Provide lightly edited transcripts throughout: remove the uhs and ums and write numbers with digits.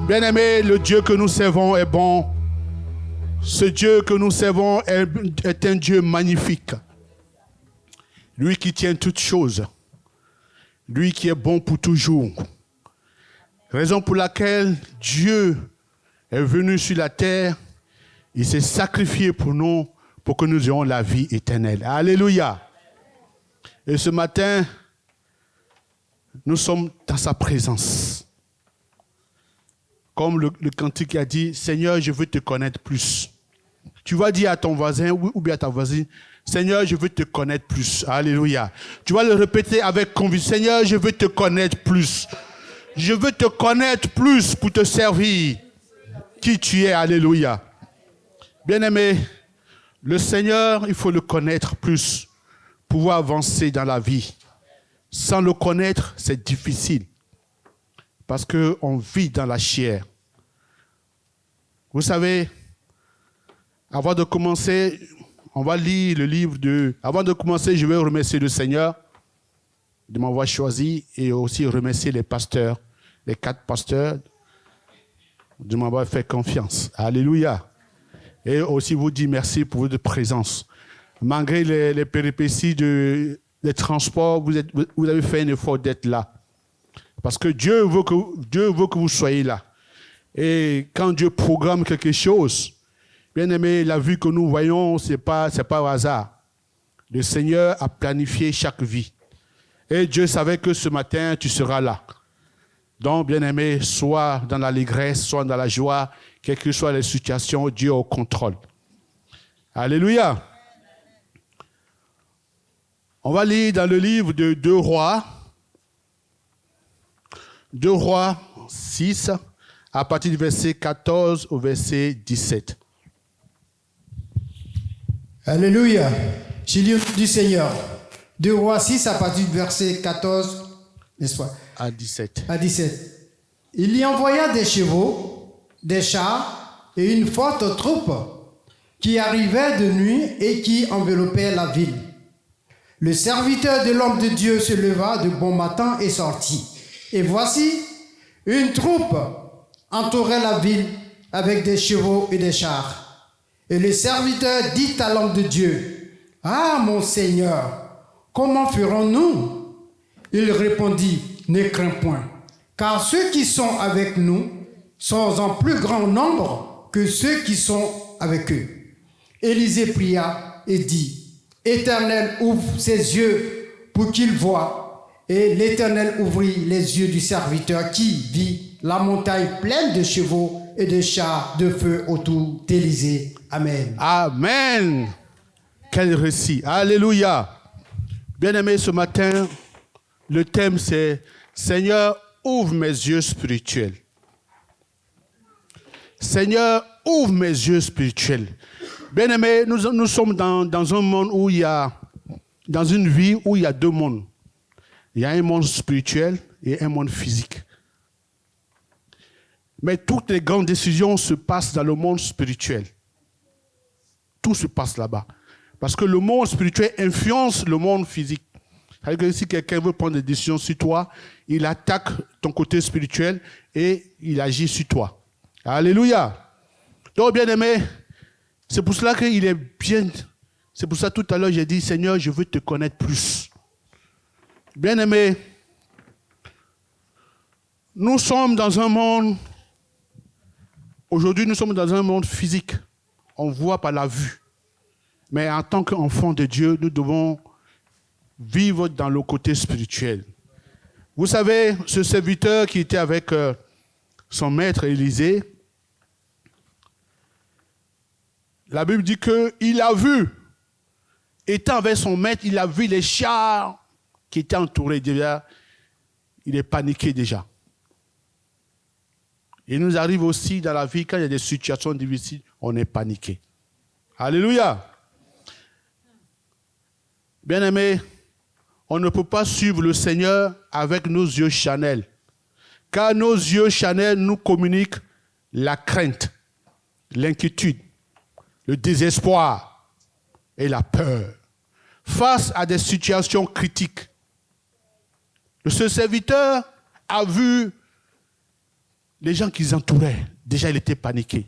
Bien-aimé, le Dieu que nous servons est bon. Ce Dieu que nous servons est un Dieu magnifique. Lui qui tient toutes choses. Lui qui est bon pour toujours. Raison pour laquelle Dieu est venu sur la terre. Il s'est sacrifié pour nous, pour que nous ayons la vie éternelle. Alléluia. Et ce matin, nous sommes dans sa présence. Comme le cantique a dit, Seigneur, je veux te connaître plus. Tu vas dire à ton voisin ou bien à ta voisine, Seigneur, je veux te connaître plus. Alléluia. Tu vas le répéter avec conviction. Seigneur, je veux te connaître plus. Je veux te connaître plus pour te servir. Qui tu es. Alléluia. Bien-aimé, le Seigneur, il faut le connaître plus pour pouvoir avancer dans la vie. Sans le connaître, c'est difficile. Parce qu'on vit dans la chair. Vous savez, avant de commencer, on va lire le livre de... Avant de commencer, je vais remercier le Seigneur de m'avoir choisi et aussi remercier les pasteurs, les 4 pasteurs, de m'avoir fait confiance. Alléluia. Et aussi vous dire merci pour votre présence. Malgré les péripéties des transports, vous avez fait un effort d'être là. Parce que Dieu veut que vous soyez là. Et quand Dieu programme quelque chose, bien aimé, la vie que nous voyons, ce n'est pas au hasard. Le Seigneur a planifié chaque vie. Et Dieu savait que ce matin, tu seras là. Donc, bien aimé, soit dans l'allégresse, soit dans la joie, quelles que soient les situations, Dieu est au contrôle. Alléluia. On va lire dans le livre de 2 Rois. 2 Rois 6, à partir du verset 14 au verset 17. Alléluia. J'ai lu du Seigneur. 2 Rois 6, à partir du verset 14, n'est-ce pas? À 17. À 17. Il y envoya des chevaux, des chars et une forte troupe qui arrivait de nuit et qui enveloppait la ville. Le serviteur de l'homme de Dieu se leva de bon matin et sortit. Et voici, une troupe entourait la ville avec des chevaux et des chars. Et le serviteur dit à l'homme de Dieu, « Ah, mon Seigneur, comment ferons-nous » Il répondit, « Ne crains point, car ceux qui sont avec nous sont en plus grand nombre que ceux qui sont avec eux. » Élisée pria et dit, « Éternel, ouvre ses yeux pour qu'il voie. » Et l'Éternel ouvrit les yeux du serviteur qui vit la montagne pleine de chevaux et de chars de feu autour d'Élisée. Amen. Amen. Quel récit. Alléluia. Bien-aimés, ce matin, le thème c'est « Seigneur, ouvre mes yeux spirituels ». Seigneur, ouvre mes yeux spirituels. Bien-aimés, nous sommes dans un monde où il y a, dans une vie où il y a 2 mondes. Il y a un monde spirituel et un monde physique. Mais toutes les grandes décisions se passent dans le monde spirituel. Tout se passe là-bas. Parce que le monde spirituel influence le monde physique. C'est-à-dire que si quelqu'un veut prendre des décisions sur toi, il attaque ton côté spirituel et il agit sur toi. Alléluia. Donc, bien-aimé, c'est pour cela qu'il est bien... C'est pour ça tout à l'heure j'ai dit, Seigneur, je veux te connaître plus. Bien-aimés, nous sommes dans un monde, aujourd'hui nous sommes dans un monde physique. On voit par la vue. Mais en tant qu'enfants de Dieu, nous devons vivre dans le côté spirituel. Vous savez, ce serviteur qui était avec son maître Élisée, la Bible dit qu'il a vu, étant avec son maître, il a vu les chars qui étaient entourés déjà. Il est paniqué déjà. Il nous arrive aussi dans la vie, quand il y a des situations difficiles, on est paniqué. Alléluia. Bien-aimés, on ne peut pas suivre le Seigneur avec nos yeux charnels. Car nos yeux charnels nous communiquent la crainte, l'inquiétude, le désespoir et la peur. Face à des situations critiques. Ce serviteur a vu les gens qui entouraient, déjà il était paniqué.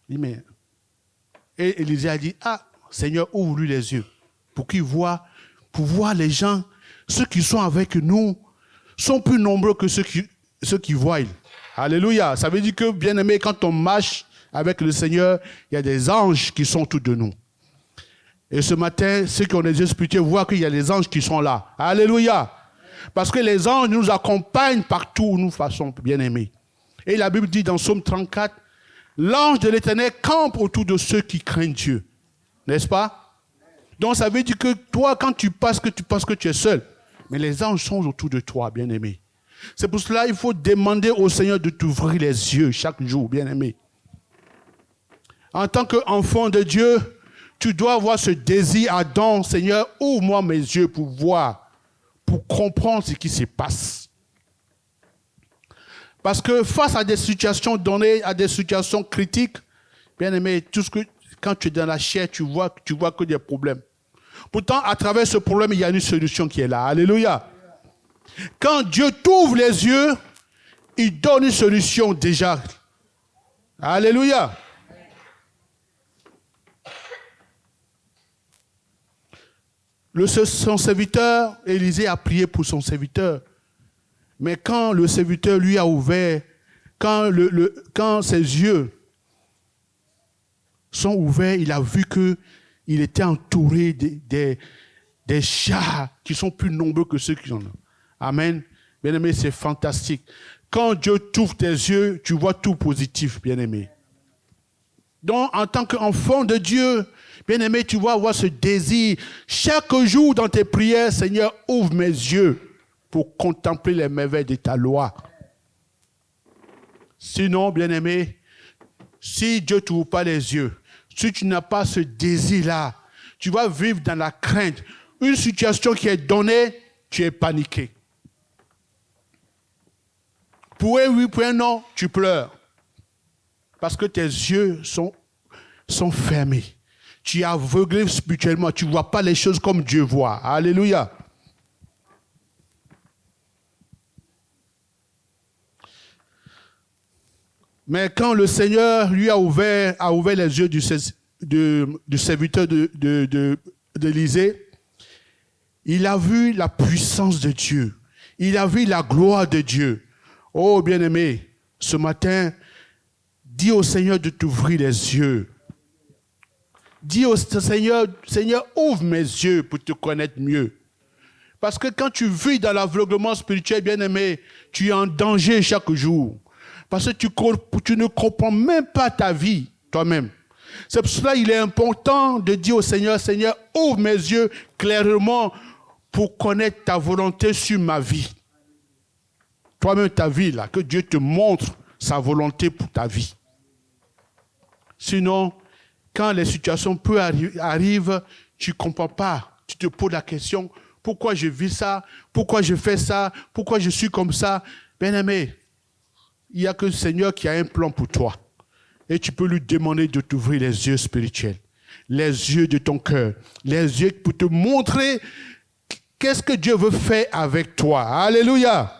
Il dit, mais... Et Élisée a dit, ah, Seigneur, ouvre-lui les yeux pour qu'il voit, pour voir les gens, ceux qui sont avec nous, sont plus nombreux que ceux qui voient. Alléluia. Ça veut dire que, bien aimé, quand on marche avec le Seigneur, il y a des anges qui sont autour de nous. Et ce matin, ceux qui ont les yeux spirituels voient qu'il y a des anges qui sont là. Alléluia. Parce que les anges nous accompagnent partout où nous faisons, bien aimés. Et la Bible dit dans Psaume 34, l'ange de l'Éternel campe autour de ceux qui craignent Dieu. N'est-ce pas? Donc ça veut dire que toi, quand tu penses que tu es seul, mais les anges sont autour de toi, bien aimé. C'est pour cela qu'il faut demander au Seigneur de t'ouvrir les yeux chaque jour, bien aimé. En tant qu'enfant de Dieu, tu dois avoir ce désir ardent, Seigneur, ouvre-moi mes yeux pour voir, pour comprendre ce qui se passe. Parce que face à des situations données, à des situations critiques, bien aimé, quand tu es dans la chair, tu vois que des problèmes. Pourtant, à travers ce problème, il y a une solution qui est là. Alléluia. Quand Dieu t'ouvre les yeux, il donne une solution déjà. Alléluia. Son serviteur, Élisée, a prié pour son serviteur. Mais quand le serviteur lui a ouvert, quand ses yeux sont ouverts, il a vu qu'il était entouré des chats qui sont plus nombreux que ceux qui en ont. Amen. Bien-aimé, c'est fantastique. Quand Dieu t'ouvre tes yeux, tu vois tout positif, bien-aimé. Donc, en tant qu'enfant de Dieu, bien-aimé, tu vas avoir ce désir. Chaque jour dans tes prières, Seigneur, ouvre mes yeux pour contempler les merveilles de ta loi. Sinon, bien-aimé, si Dieu ne t'ouvre pas les yeux, si tu n'as pas ce désir-là, tu vas vivre dans la crainte. Une situation qui est donnée, tu es paniqué. Pour un oui, pour un non, tu pleures. Parce que tes yeux sont fermés. Tu es aveuglé spirituellement. Tu ne vois pas les choses comme Dieu voit. Alléluia. Mais quand le Seigneur lui a ouvert les yeux du serviteur d'Élisée, il a vu la puissance de Dieu. Il a vu la gloire de Dieu. Oh, bien-aimé, ce matin, dis au Seigneur de t'ouvrir les yeux. Dis au Seigneur, Seigneur, ouvre mes yeux pour te connaître mieux. Parce que quand tu vis dans l'aveuglement spirituel, bien-aimé, tu es en danger chaque jour. Parce que tu ne comprends même pas ta vie toi-même. C'est pour cela qu'il est important de dire au Seigneur, Seigneur, ouvre mes yeux clairement pour connaître ta volonté sur ma vie. Toi-même, ta vie, là, que Dieu te montre sa volonté pour ta vie. Sinon, quand les situations arrivent, tu ne comprends pas. Tu te poses la question, pourquoi je vis ça? Pourquoi je fais ça? Pourquoi je suis comme ça? Bien-aimé, il n'y a que le Seigneur qui a un plan pour toi. Et tu peux lui demander de t'ouvrir les yeux spirituels, les yeux de ton cœur, les yeux pour te montrer qu'est-ce que Dieu veut faire avec toi. Alléluia.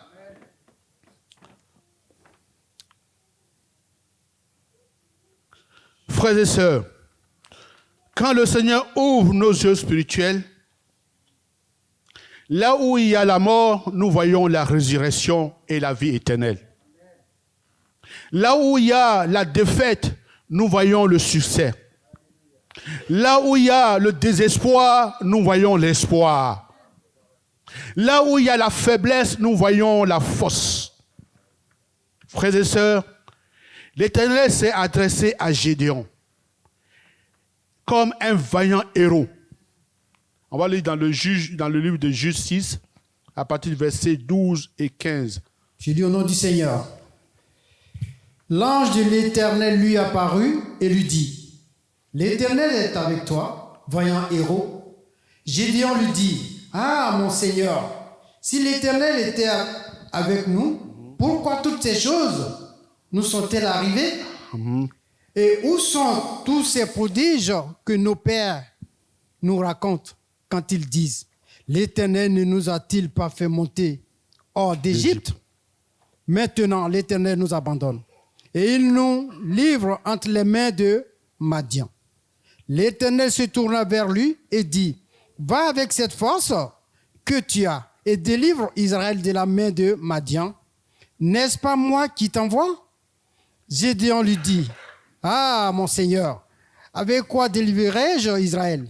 Frères et sœurs, quand le Seigneur ouvre nos yeux spirituels, là où il y a la mort, nous voyons la résurrection et la vie éternelle. Là où il y a la défaite, nous voyons le succès. Là où il y a le désespoir, nous voyons l'espoir. Là où il y a la faiblesse, nous voyons la force. Frères et sœurs, l'Éternel s'est adressé à Gédéon comme un vaillant héros. On va lire dans le livre de Juge 6, à partir du verset 12 et 15. Je lis au nom du Seigneur. L'ange de l'Éternel lui apparut et lui dit, « L'Éternel est avec toi, vaillant héros. » Gédéon lui dit, « Ah, mon Seigneur, si l'Éternel était avec nous, pourquoi toutes ces choses nous sont-elles arrivées? Et où sont tous ces prodiges que nos pères nous racontent quand ils disent, l'Éternel ne nous a-t-il pas fait monter hors d'Égypte Maintenant, l'Éternel nous abandonne et il nous livre entre les mains de Madian. L'Éternel se tourna vers lui et dit, va avec cette force que tu as et délivre Israël de la main de Madian. N'est-ce pas moi qui t'envoie? Gédéon lui dit, ah, mon Seigneur, avec quoi délivrerai-je Israël?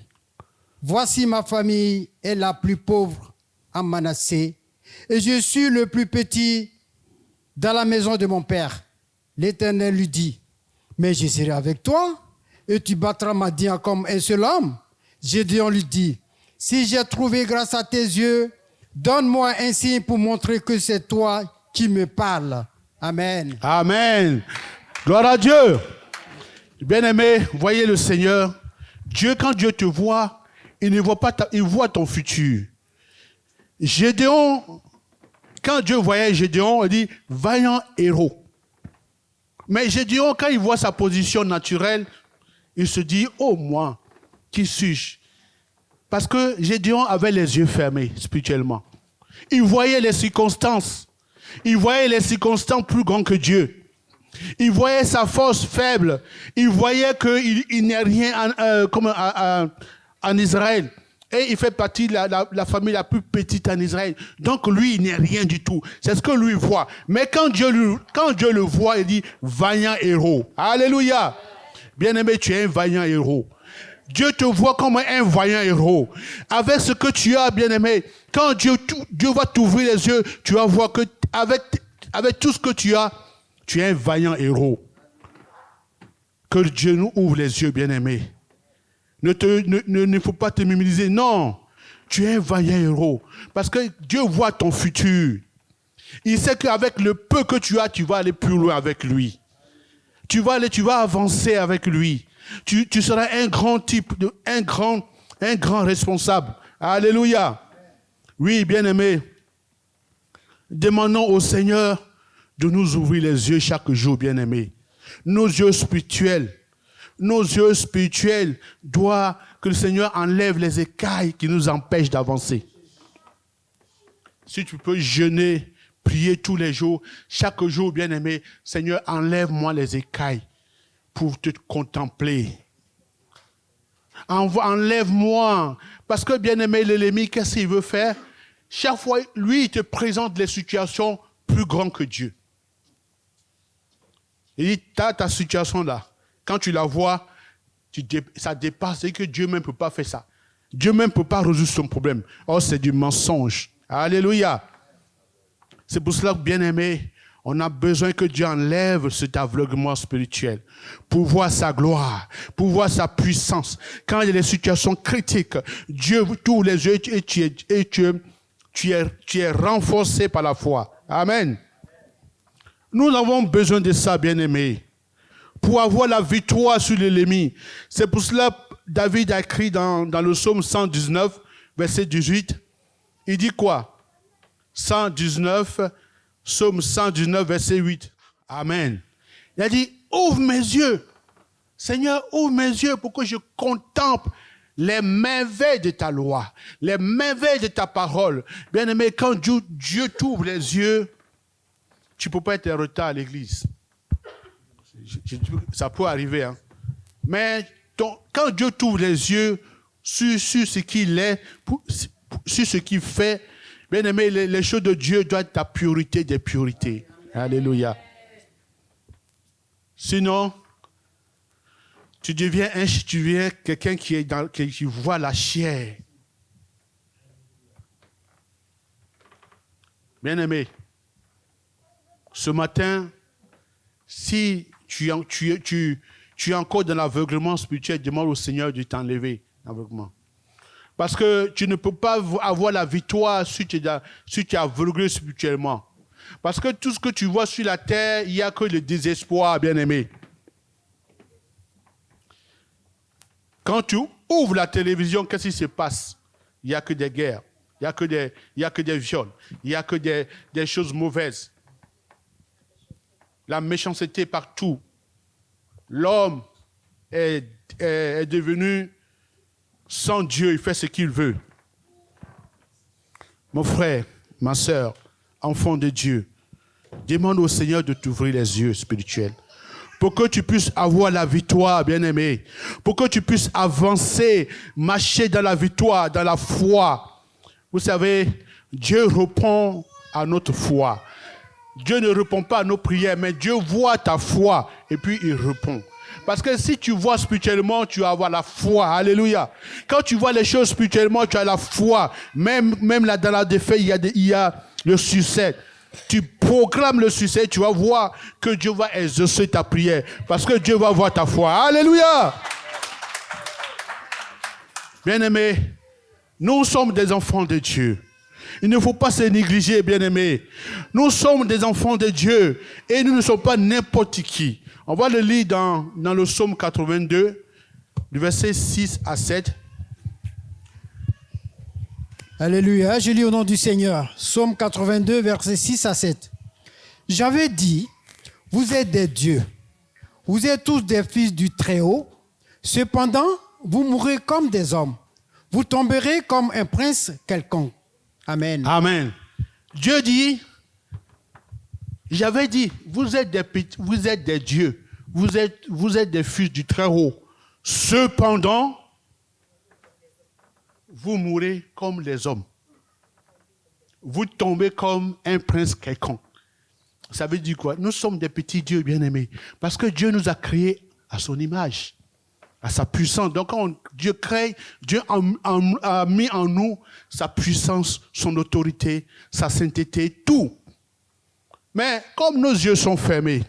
Voici ma famille est la plus pauvre à Manassé et je suis le plus petit dans la maison de mon père. L'Éternel lui dit, mais je serai avec toi et tu battras Madian comme un seul homme. Gédéon lui dit, si j'ai trouvé grâce à tes yeux, donne-moi un signe pour montrer que c'est toi qui me parles. Amen. Amen. Gloire à Dieu. Bien-aimé, voyez le Seigneur. Dieu, quand Dieu te voit, il ne voit pas il voit ton futur. Gédéon, quand Dieu voyait Gédéon, il dit vaillant héros. Mais Gédéon, quand il voit sa position naturelle, il se dit, oh moi, qui suis-je? Parce que Gédéon avait les yeux fermés spirituellement. Il voyait les circonstances. Il voyait les circonstances plus grandes que Dieu. Il voyait sa force faible. Il voyait qu'il n'est rien en Israël. Et il fait partie de la famille la plus petite en Israël. Donc lui, il n'est rien du tout. C'est ce que lui voit. Mais quand Dieu le voit, il dit vaillant héros. Alléluia. Bien-aimé, tu es un vaillant héros. Dieu te voit comme un vaillant héros. Avec ce que tu as, bien-aimé, quand Dieu va t'ouvrir les yeux, tu vas voir que avec tout ce que tu as, tu es un vaillant héros. Que Dieu nous ouvre les yeux, bien-aimé. Ne faut pas te minimiser. Non, tu es un vaillant héros. Parce que Dieu voit ton futur. Il sait qu'avec le peu que tu as, tu vas aller plus loin avec lui. Tu vas avancer avec lui. Tu seras un grand type, un grand responsable. Alléluia. Oui, bien-aimé. Demandons au Seigneur de nous ouvrir les yeux chaque jour, bien-aimé. Nos yeux spirituels doivent que le Seigneur enlève les écailles qui nous empêchent d'avancer. Si tu peux jeûner, prier tous les jours, chaque jour, bien-aimé, Seigneur, enlève-moi les écailles pour te contempler. Enlève-moi. Parce que, bien-aimé, l'ennemi, qu'est-ce qu'il veut faire? Chaque fois, lui, il te présente des situations plus grandes que Dieu. Il dit, tu as ta situation là. Quand tu la vois, ça dépasse. C'est que Dieu même ne peut pas faire ça. Dieu même ne peut pas résoudre son problème. Oh, c'est du mensonge. Alléluia. C'est pour cela que, bien-aimé, on a besoin que Dieu enlève cet aveuglement spirituel pour voir sa gloire, pour voir sa puissance. Quand il y a des situations critiques, Dieu t'ouvre les yeux et tu es renforcé par la foi. Amen. Nous avons besoin de ça, bien-aimés, pour avoir la victoire sur l'ennemi. C'est pour cela que David a écrit dans le psaume 119, verset 18. Il dit quoi? 119, psaume 119, verset 8. Amen. Il a dit, ouvre mes yeux. Seigneur, ouvre mes yeux pour que je contemple les merveilles de ta loi, les merveilles de ta parole. Bien-aimé, quand Dieu t'ouvre les yeux, tu ne peux pas être en retard à l'église. Ça peut arriver. Hein. Mais quand Dieu t'ouvre les yeux sur ce qu'il est, sur ce qu'il fait, bien aimé, les choses de Dieu doivent être ta priorité des priorités. Alléluia. Sinon, tu deviens quelqu'un qui voit la chair. Bien aimé, ce matin, si tu es encore dans l'aveuglement spirituel, demande au Seigneur de t'enlever l'aveuglement. Parce que tu ne peux pas avoir la victoire si tu es aveuglé spirituellement. Parce que tout ce que tu vois sur la terre, il n'y a que le désespoir, bien-aimé. Quand tu ouvres la télévision, qu'est-ce qui se passe? Il n'y a que des guerres, il n'y a que des viols, il n'y a que des choses mauvaises. La méchanceté partout. L'homme est devenu sans Dieu, il fait ce qu'il veut. Mon frère, ma soeur, enfant de Dieu, Demande au Seigneur de t'ouvrir les yeux spirituels. Pour que tu puisses avoir la victoire, bien-aimé. Pour que tu puisses avancer, marcher dans la victoire, dans la foi. Vous savez, Dieu répond à notre foi. Dieu ne répond pas à nos prières, mais Dieu voit ta foi et puis il répond. Parce que si tu vois spirituellement, tu vas avoir la foi. Alléluia. Quand tu vois les choses spirituellement, tu as la foi. Même là, dans la défaite, il y a le succès. Tu proclames le succès, tu vas voir que Dieu va exaucer ta prière. Parce que Dieu va voir ta foi. Alléluia. Bien-aimés, nous sommes des enfants de Dieu. Il ne faut pas se négliger, bien-aimés. Nous sommes des enfants de Dieu et nous ne sommes pas n'importe qui. On va le lire dans le psaume 82, du verset 6 à 7. Alléluia, je lis au nom du Seigneur. Psaume 82, versets 6 à 7. J'avais dit, vous êtes des dieux, vous êtes tous des fils du Très-Haut, cependant, vous mourrez comme des hommes, vous tomberez comme un prince quelconque. Amen. Amen. Dieu dit, j'avais dit, vous êtes des dieux, vous êtes des fils du Très-Haut. Cependant, vous mourrez comme les hommes. Vous tombez comme un prince quelconque. Ça veut dire quoi? Nous sommes des petits dieux bien-aimés. Parce que Dieu nous a créés à son image, à sa puissance. Donc quand Dieu crée, Dieu a mis en nous sa puissance, son autorité, sa sainteté, tout. Mais comme nos yeux sont fermés,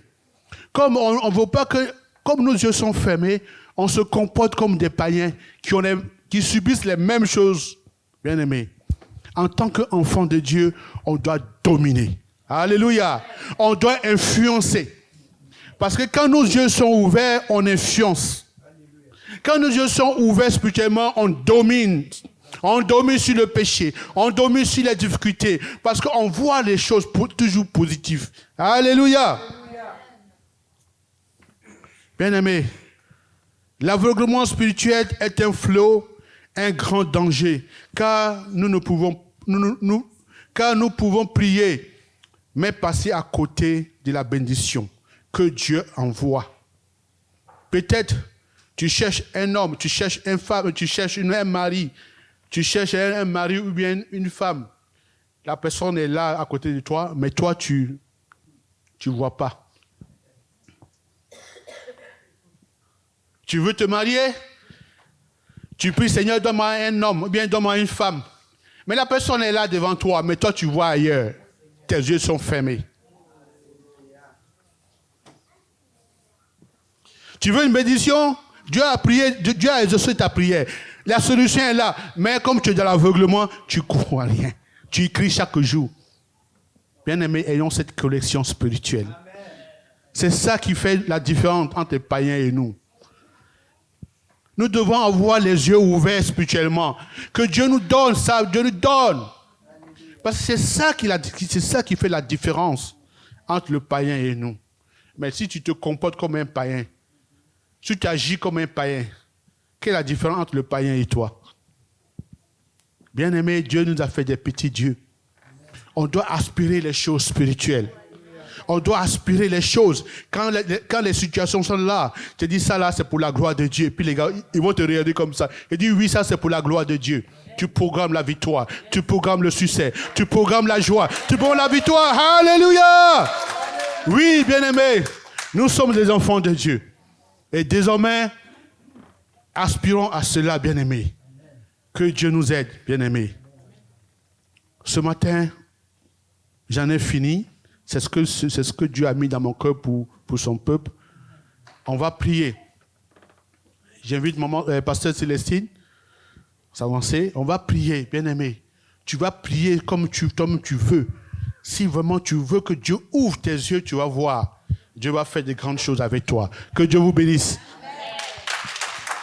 comme on veut pas que, comme nos yeux sont fermés, on se comporte comme des païens qui subissent les mêmes choses, bien-aimés. En tant qu'enfant de Dieu, on doit dominer. Alléluia. On doit influencer. Parce que quand nos yeux sont ouverts, on influence. Quand nos yeux sont ouverts spirituellement, on domine. On domine sur le péché. On domine sur les difficultés. Parce qu'on voit les choses toujours positives. Alléluia. Bien-aimés, l'aveuglement spirituel est un fléau, un grand danger, car nous pouvons prier, mais passer à côté de la bénédiction que Dieu envoie. Peut-être tu cherches un homme, tu cherches une femme, tu cherches un mari, tu cherches un mari ou bien une femme. La personne est là à côté de toi, mais toi tu vois pas. Tu veux te marier? Tu pries, Seigneur, donne-moi un homme, ou bien donne-moi une femme. Mais la personne est là devant toi, mais toi, tu vois ailleurs. Tes yeux sont fermés. Tu veux une bénédiction? Dieu a prié, Dieu a exaucé ta prière. La solution est là. Mais comme tu es dans l'aveuglement, tu ne crois rien. Tu écris chaque jour. Bien-aimés, ayons cette collection spirituelle. C'est ça qui fait la différence entre les païens et nous. Nous devons avoir les yeux ouverts spirituellement. Que Dieu nous donne ça, Dieu nous donne. Parce que c'est ça qui fait la différence entre le païen et nous. Mais si tu te comportes comme un païen, si tu agis comme un païen, quelle est la différence entre le païen et toi? Bien-aimé, Dieu nous a fait des petits dieux. On doit aspirer les choses spirituelles. On doit aspirer les choses. Quand les situations sont là, tu dis ça là, c'est pour la gloire de Dieu. Et puis les gars, ils vont te regarder comme ça. Ils disent oui, ça c'est pour la gloire de Dieu. Tu programmes la victoire. Tu programmes le succès. Tu programmes la joie. Tu programmes la victoire. Alléluia! Oui, bien-aimés, nous sommes des enfants de Dieu. Et désormais, aspirons à cela, bien-aimés. Que Dieu nous aide, bien-aimés. Ce matin, j'en ai fini. C'est ce que Dieu a mis dans mon cœur pour son peuple. On va prier. J'invite pasteur Célestine à s'avancer. On va prier, bien-aimé. Tu vas prier comme tu veux. Si vraiment tu veux que Dieu ouvre tes yeux, tu vas voir. Dieu va faire de grandes choses avec toi. Que Dieu vous bénisse.